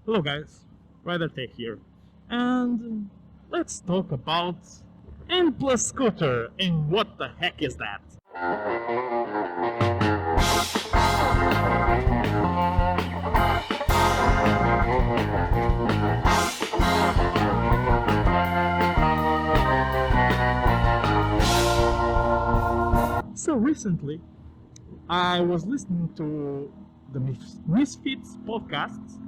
Hello guys, RiderTech here, and let's talk about N+Scooter and what the heck is that? So recently, I was listening to the Misfits Podcast.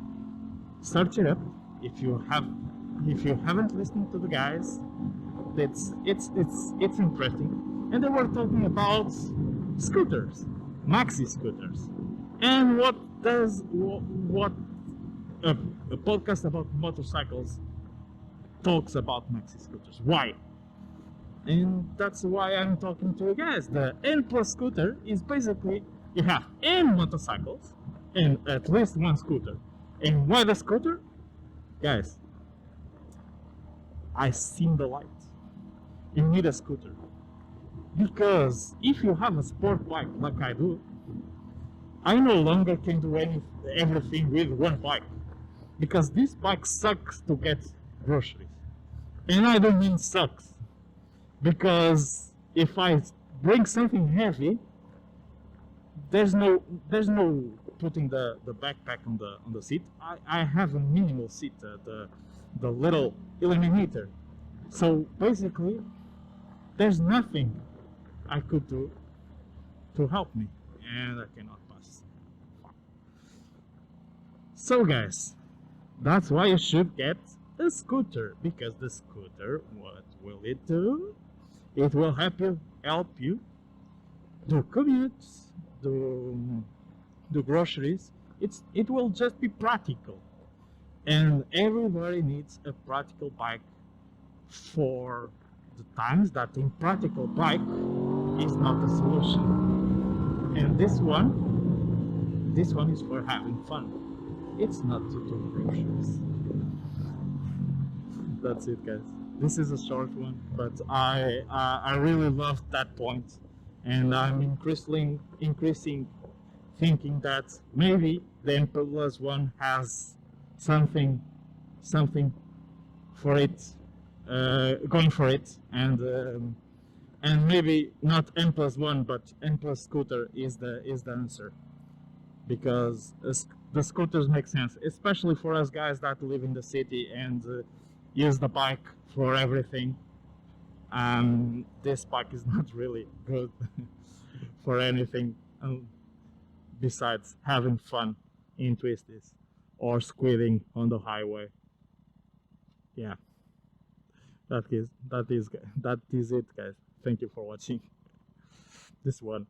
Search it up if you haven't listened to the guys. It's interesting, and they were talking about scooters, maxi scooters, and what a, a podcast about motorcycles talks about maxi scooters. Why? And that's why I'm talking to you guys. The N+Scooter is basically you have N motorcycles and at least one scooter. And why the scooter? Guys, I seen the light. You need a scooter. Because if you have a sport bike like I do, I no longer can do everything with one bike. Because this bike sucks to get groceries. And I don't mean sucks. Because if I bring something heavy, there's no putting the backpack on the seat. I have a minimal seat, the little eliminator. So basically, there's nothing I could do to help me, and I cannot pass. So guys, that's why you should get a scooter, because the scooter, what will it do? It will help you do commutes, do groceries. It will just be practical, and everybody needs a practical bike for the times that impractical bike is not a solution. And this one is for having fun. It's not to do groceries. That's it, guys. This is a short one, but I really loved that point, and I'm increasing thinking that maybe the N+1 has something for it, going for it, and maybe not N+1, but N+Scooter is the answer, because the scooters make sense, especially for us guys that live in the city and use the bike for everything. This bike is not really good for anything besides having fun in twisties or squidding on the highway. Yeah, that is it, guys. Thank you for watching this one.